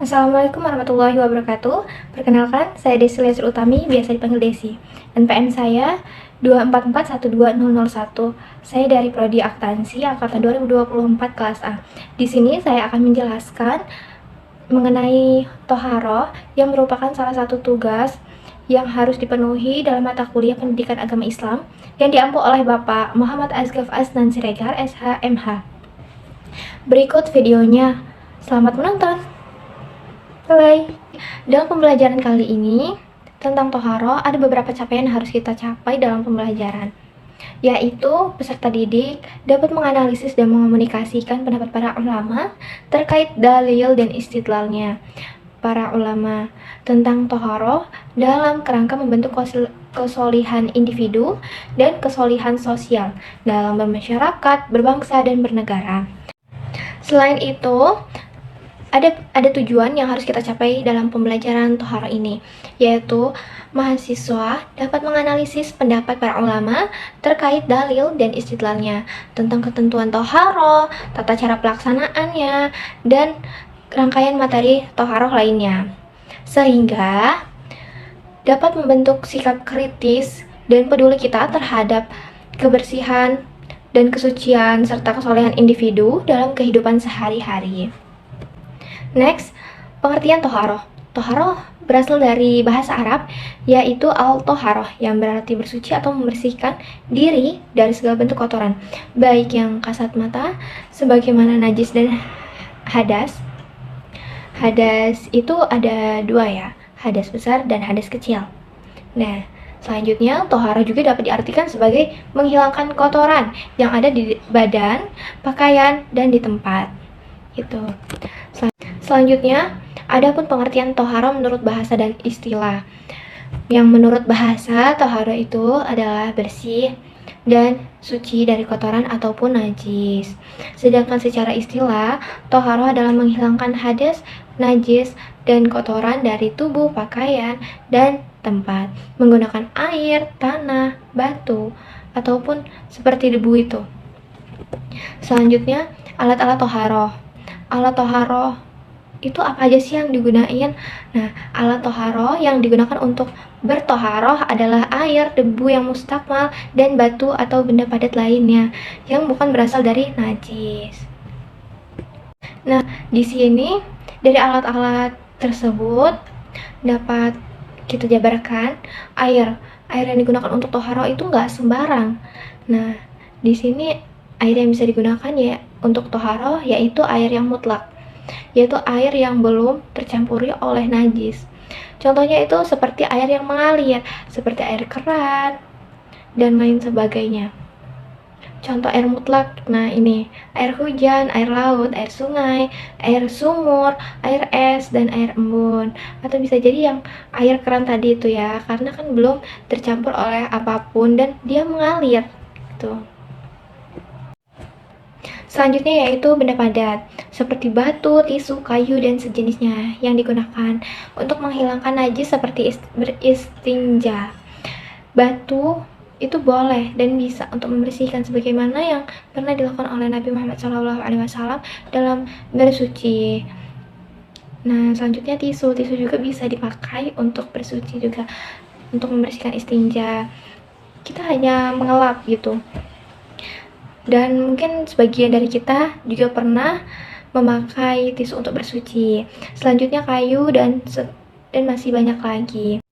Assalamualaikum warahmatullahi wabarakatuh. Perkenalkan, saya Desi Lezer Utami, biasa dipanggil Desi. NPM saya 2441201. Saya dari Prodi Akuntansi angkatan 2024 kelas A. Di sini saya akan menjelaskan mengenai toharoh yang merupakan salah satu tugas yang harus dipenuhi dalam mata kuliah Pendidikan Agama Islam yang diampu oleh Bapak Muhammad Asgaf Asnan Siregar, SHMH. Berikut videonya. Selamat menonton. Hai, dalam pembelajaran kali ini tentang toharoh ada beberapa capaian yang harus kita capai dalam pembelajaran, yaitu peserta didik dapat menganalisis dan mengomunikasikan pendapat para ulama terkait dalil dan istidlalnya para ulama tentang toharoh dalam kerangka membentuk kesolihan individu dan kesolihan sosial dalam bermasyarakat, berbangsa, dan bernegara. Selain itu, ada tujuan yang harus kita capai dalam pembelajaran toharoh ini, yaitu mahasiswa dapat menganalisis pendapat para ulama terkait dalil dan istidlalnya tentang ketentuan toharoh, tata cara pelaksanaannya, dan rangkaian materi toharoh lainnya, sehingga dapat membentuk sikap kritis dan peduli kita terhadap kebersihan dan kesucian serta kesolehan individu dalam kehidupan sehari-hari. Next, pengertian toharoh. Toharoh berasal dari bahasa Arab, yaitu al-toharoh, yang berarti bersuci atau membersihkan diri dari segala bentuk kotoran, baik yang kasat mata, sebagaimana najis dan hadas. Hadas itu ada dua ya, hadas besar dan hadas kecil. Nah, selanjutnya, toharoh juga dapat diartikan sebagai menghilangkan kotoran yang ada di badan, pakaian, dan di tempat. Gitu. Selanjutnya, adapun pengertian toharoh menurut bahasa dan istilah. Yang menurut bahasa, toharoh itu adalah bersih dan suci dari kotoran ataupun najis. Sedangkan secara istilah, toharoh adalah menghilangkan hadas, najis, dan kotoran dari tubuh, pakaian, dan tempat menggunakan air, tanah, batu, ataupun seperti debu itu. Selanjutnya, alat-alat toharoh. Alat toharoh itu apa aja sih yang digunain? Nah, alat toharoh yang digunakan untuk bertoharoh adalah air, debu yang mustakmal, dan batu atau benda padat lainnya yang bukan berasal dari najis. Nah, di sini dari alat-alat tersebut dapat kita jabarkan air yang digunakan untuk toharoh itu nggak sembarang. Nah, di sini air yang bisa digunakan ya untuk toharoh yaitu air yang mutlak, yaitu air yang belum tercampuri oleh najis. Contohnya itu seperti air yang mengalir, seperti air keran, dan lain sebagainya. Contoh air mutlak, nah ini air hujan, air laut, air sungai, air sumur, air es, dan air embun. Atau bisa jadi yang air keran tadi itu ya, karena kan belum tercampur oleh apapun dan dia mengalir gitu. Selanjutnya yaitu benda padat, seperti batu, tisu, kayu, dan sejenisnya yang digunakan untuk menghilangkan najis seperti beristinja. Batu itu boleh dan bisa untuk membersihkan sebagaimana yang pernah dilakukan oleh Nabi Muhammad SAW dalam bersuci. Nah, selanjutnya tisu juga bisa dipakai untuk bersuci juga, untuk membersihkan istinja. Kita hanya mengelap gitu. Dan mungkin sebagian dari kita juga pernah memakai tisu untuk bersuci. Selanjutnya kayu dan masih banyak lagi.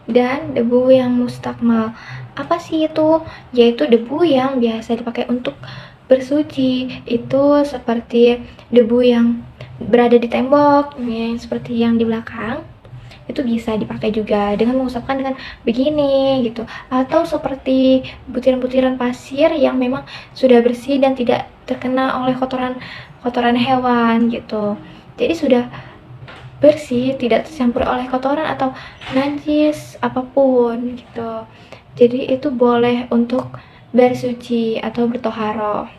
Dan debu yang mustakmal. Apa sih itu? Yaitu debu yang biasa dipakai untuk bersuci. Itu seperti debu yang berada di tembok, yang seperti yang di belakang. Itu bisa dipakai juga dengan mengusapkan dengan begini gitu, atau seperti butiran-butiran pasir yang memang sudah bersih dan tidak terkena oleh kotoran hewan gitu, jadi sudah bersih, tidak tercampur oleh kotoran atau najis apapun gitu. Jadi itu boleh untuk bersuci atau bertoharoh.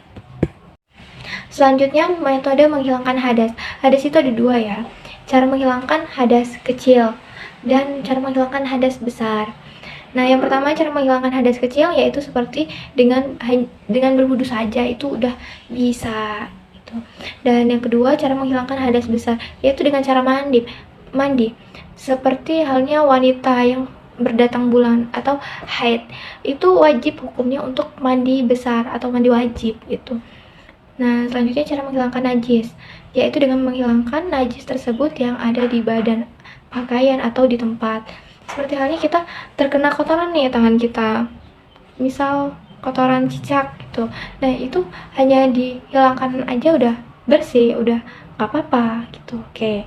Selanjutnya, metode menghilangkan hadas. Hadas itu ada dua ya, cara menghilangkan hadas kecil dan cara menghilangkan hadas besar. Nah, yang pertama cara menghilangkan hadas kecil yaitu seperti dengan berwudu saja itu udah bisa gitu. Dan yang kedua, cara menghilangkan hadas besar yaitu dengan cara mandi. Seperti halnya wanita yang berdatang bulan atau haid, itu wajib hukumnya untuk mandi besar atau mandi wajib gitu. Nah, selanjutnya cara menghilangkan najis, yaitu dengan menghilangkan najis tersebut yang ada di badan, pakaian, atau di tempat. Seperti halnya kita terkena kotoran nih tangan kita, misal kotoran cicak gitu. Nah, itu hanya dihilangkan aja udah bersih, udah gak apa-apa gitu. Oke.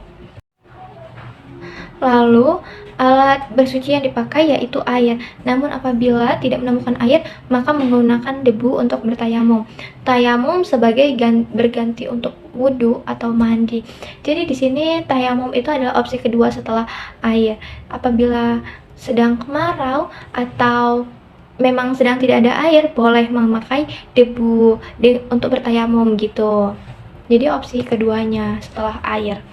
Lalu, alat bersuci yang dipakai yaitu air. Namun apabila tidak menemukan air, maka menggunakan debu untuk bertayamum. Tayamum sebagai berganti untuk wudhu atau mandi. Jadi di sini tayamum itu adalah opsi kedua setelah air. Apabila sedang kemarau atau memang sedang tidak ada air, boleh memakai debu untuk bertayamum gitu. Jadi opsi keduanya setelah air.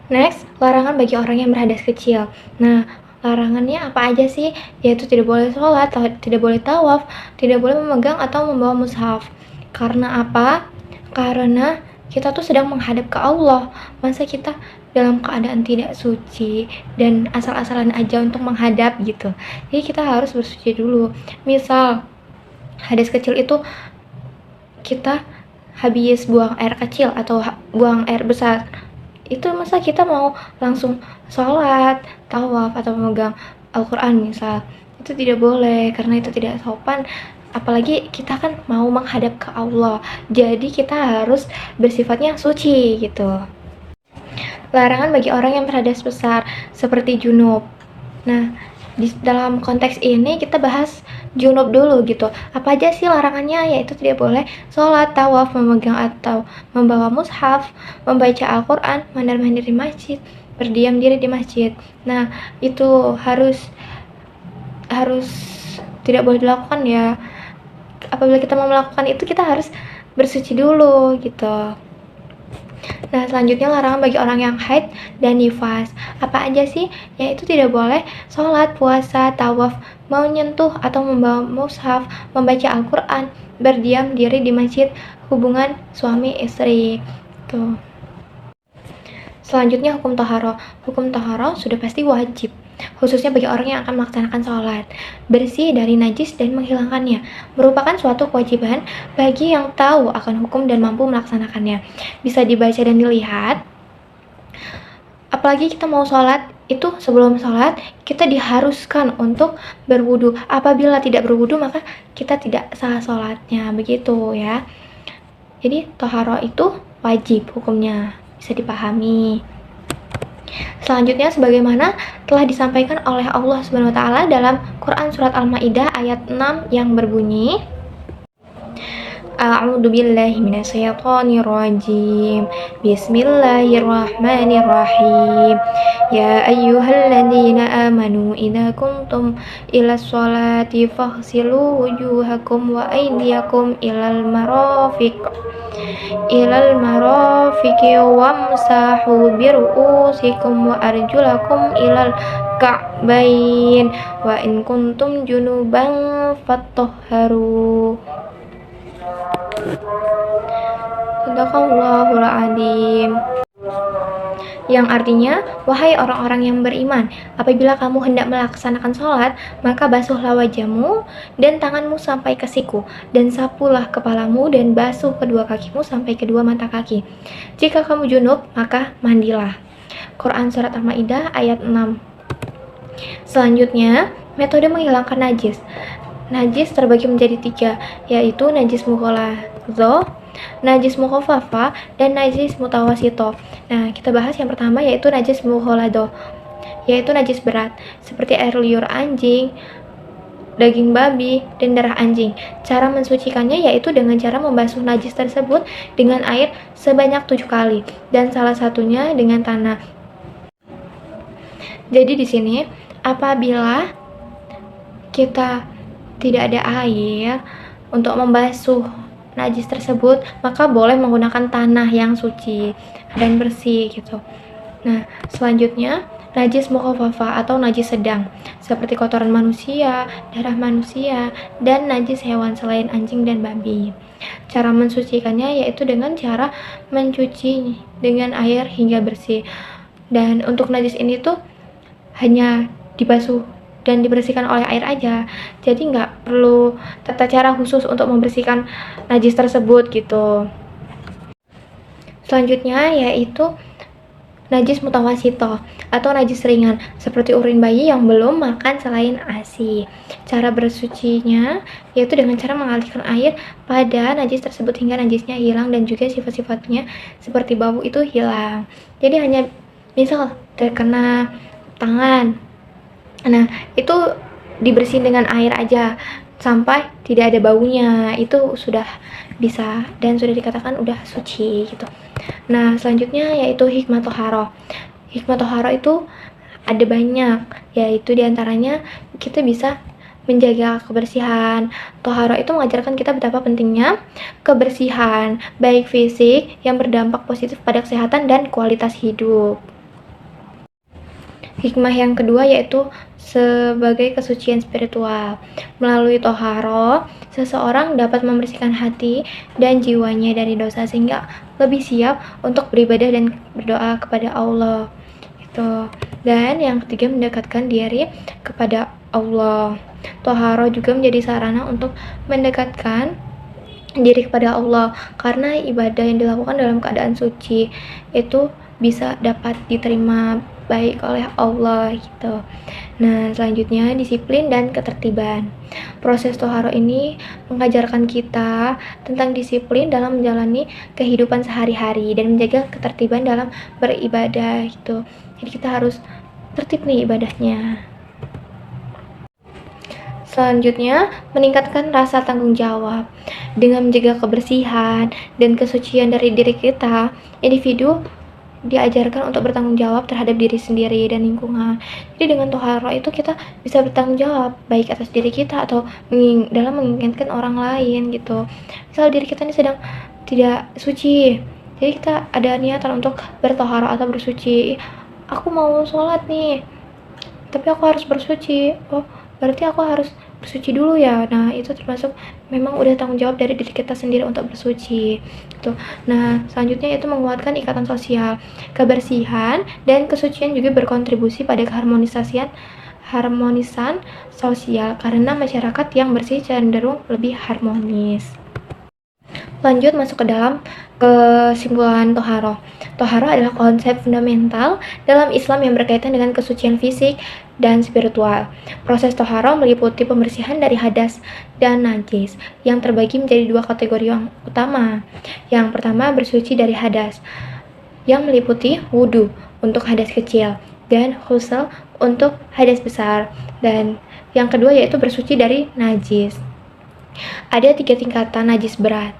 Next, larangan bagi orang yang berhadas kecil. Nah, larangannya apa aja sih? Yaitu tidak boleh sholat, tidak boleh tawaf, tidak boleh memegang atau membawa mushaf. Karena apa? Karena kita tuh sedang menghadap ke Allah. Masa kita dalam keadaan tidak suci dan asal-asalan aja untuk menghadap gitu. Jadi kita harus bersuci dulu. Misal, hadas kecil itu kita habis buang air kecil atau buang air besar, itu masa kita mau langsung sholat, tawaf, atau memegang Al-Quran misal, itu tidak boleh karena itu tidak sopan. Apalagi kita kan mau menghadap ke Allah, jadi kita harus bersifatnya suci gitu. Larangan bagi orang yang berhadas besar seperti junub. Nah, dalam konteks ini kita bahas junub dulu gitu. Apa aja sih larangannya? Yaitu tidak boleh sholat, tawaf, memegang atau membawa mushaf, membaca Al-Quran, mondar-mandir di masjid, berdiam diri di masjid. Nah, itu harus tidak boleh dilakukan ya. Apabila kita mau melakukan itu, kita harus bersuci dulu gitu. Nah, selanjutnya larangan bagi orang yang haid dan nifas. Apa aja sih? Yaitu tidak boleh sholat, puasa, tawaf, menyentuh atau membawa mushaf, membaca Al-Quran, berdiam diri di masjid, hubungan suami istri. Tuh. Selanjutnya hukum toharo. Hukum toharo sudah pasti wajib, khususnya bagi orang yang akan melaksanakan sholat. Bersih dari najis dan menghilangkannya merupakan suatu kewajiban bagi yang tahu akan hukum dan mampu melaksanakannya. Bisa dibaca dan dilihat. Apalagi kita mau sholat, itu sebelum sholat kita diharuskan untuk berwudu. Apabila tidak berwudu maka kita tidak sah sholatnya, begitu ya. Jadi toharo itu wajib hukumnya, bisa dipahami. Selanjutnya sebagaimana telah disampaikan oleh Allah Subhanahu wa taala dalam Quran surat Al-Maidah ayat 6 yang berbunyi, A'udzu billahi minasyaitonir rajim. Bismillahirrahmanirrahim. Ya ayyuhalladzina amanu idza kuntum ilas sholati faghsilu wujuhakum wa aydiyakum ilal marafiqi wamsahu biru'usikum wa arjulakum ilal ka'bain wa in kuntum junuban fattahharu. Sadaqallahul adzim. Yang artinya, wahai orang-orang yang beriman, apabila kamu hendak melaksanakan sholat, maka basuhlah wajahmu dan tanganmu sampai ke siku, dan sapulah kepalamu dan basuh kedua kakimu sampai kedua mata kaki. Jika kamu junub, maka mandilah. Quran surat Al-Maidah ayat 6. Selanjutnya, metode menghilangkan najis. Najis terbagi menjadi 3, yaitu najis mughalladhah, najis mukhaffafa, dan najis mutawasito. Nah, kita bahas yang pertama yaitu najis mughalladhah, yaitu najis berat seperti air liur anjing, daging babi, dan darah anjing. Cara mensucikannya yaitu dengan cara membasuh najis tersebut dengan air sebanyak 7 kali dan salah satunya dengan tanah. Jadi di sini apabila kita tidak ada air untuk membasuh najis tersebut, maka boleh menggunakan tanah yang suci dan bersih gitu. Nah, selanjutnya najis mukhaffafa atau najis sedang seperti kotoran manusia, darah manusia, dan najis hewan selain anjing dan babi. Cara mensucikannya yaitu dengan cara mencuci dengan air hingga bersih. Dan untuk najis ini tuh hanya dibasuh dan dibersihkan oleh air aja, jadi nggak perlu tata cara khusus untuk membersihkan najis tersebut gitu. Selanjutnya yaitu najis mutawasito atau najis ringan seperti urin bayi yang belum makan selain ASI. Cara bersucinya yaitu dengan cara mengalirkan air pada najis tersebut hingga najisnya hilang dan juga sifat-sifatnya seperti bau itu hilang. Jadi hanya misal terkena tangan, nah itu dibersihin dengan air aja sampai tidak ada baunya, itu sudah bisa dan sudah dikatakan udah suci gitu. Nah selanjutnya yaitu hikmah toharo. Hikmah toharo itu ada banyak, yaitu diantaranya kita bisa menjaga kebersihan. Toharo itu mengajarkan kita betapa pentingnya kebersihan baik fisik yang berdampak positif pada kesehatan dan kualitas hidup. Hikmah yang kedua yaitu sebagai kesucian spiritual. Melalui toharo, seseorang dapat membersihkan hati dan jiwanya dari dosa sehingga lebih siap untuk beribadah dan berdoa kepada Allah. Itu. Dan yang ketiga, mendekatkan diri kepada Allah. Toharo juga menjadi sarana untuk mendekatkan diri kepada Allah, karena ibadah yang dilakukan dalam keadaan suci itu bisa dapat diterima baik oleh Allah gitu. Nah selanjutnya disiplin dan ketertiban. Proses toharo ini mengajarkan kita tentang disiplin dalam menjalani kehidupan sehari-hari dan menjaga ketertiban dalam beribadah gitu. Jadi kita harus tertib nih ibadahnya. Selanjutnya, meningkatkan rasa tanggung jawab. Dengan menjaga kebersihan dan kesucian dari diri kita, individu diajarkan untuk bertanggung jawab terhadap diri sendiri dan lingkungan. Jadi dengan toharo itu kita bisa bertanggung jawab baik atas diri kita atau dalam menginginkan orang lain gitu. Misal diri kita ini sedang tidak suci, jadi kita ada niatan untuk bertoharo atau bersuci. Aku mau sholat nih, tapi aku harus bersuci. Oh, berarti aku harus bersuci dulu ya. Nah itu termasuk memang udah tanggung jawab dari diri kita sendiri untuk bersuci gitu. Nah selanjutnya itu menguatkan ikatan sosial. Kebersihan dan kesucian juga berkontribusi pada harmonisan sosial karena masyarakat yang bersih cenderung lebih harmonis. Lanjut masuk ke dalam kesimpulan toharo. Toharo adalah konsep fundamental dalam Islam yang berkaitan dengan kesucian fisik dan spiritual. Proses toharo meliputi pembersihan dari hadas dan najis yang terbagi menjadi dua kategori yang utama. Yang pertama bersuci dari hadas yang meliputi wudhu untuk hadas kecil dan ghusl untuk hadas besar. Dan yang kedua yaitu bersuci dari najis. Ada 3 tingkatan najis berat,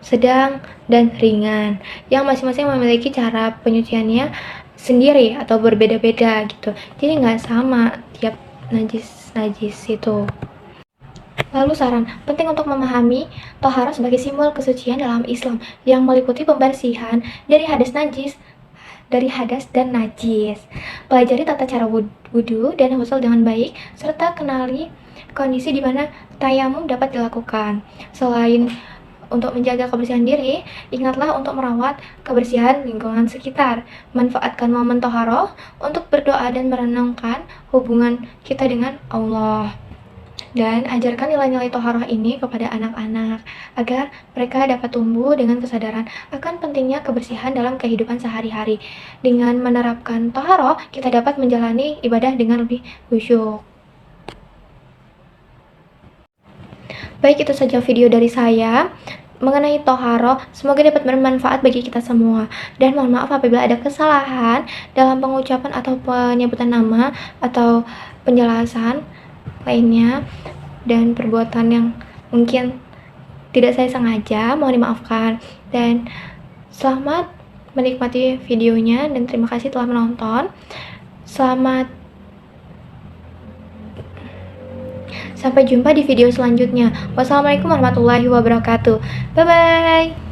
sedang, dan ringan yang masing-masing memiliki cara penyuciannya sendiri atau berbeda-beda gitu. Jadi nggak sama tiap najis itu. Lalu saran penting untuk memahami toharo sebagai simbol kesucian dalam Islam yang meliputi pembersihan dari hadas dan najis. Pelajari tata cara wudhu dan ghusl dengan baik serta kenali kondisi di mana tayamum dapat dilakukan. Selain untuk menjaga kebersihan diri, ingatlah untuk merawat kebersihan lingkungan sekitar. Manfaatkan momen toharo untuk berdoa dan merenungkan hubungan kita dengan Allah. Dan ajarkan nilai-nilai toharo ini kepada anak-anak agar mereka dapat tumbuh dengan kesadaran akan pentingnya kebersihan dalam kehidupan sehari-hari. Dengan menerapkan toharo, kita dapat menjalani ibadah dengan lebih khusyuk. Baik, itu saja video dari saya mengenai toharo. Semoga dapat bermanfaat bagi kita semua. Dan mohon maaf apabila ada kesalahan dalam pengucapan atau penyebutan nama atau penjelasan lainnya dan perbuatan yang mungkin tidak saya sengaja, mohon dimaafkan. Dan selamat menikmati videonya dan terima kasih telah menonton. Sampai jumpa di video selanjutnya. Wassalamualaikum warahmatullahi wabarakatuh. Bye bye.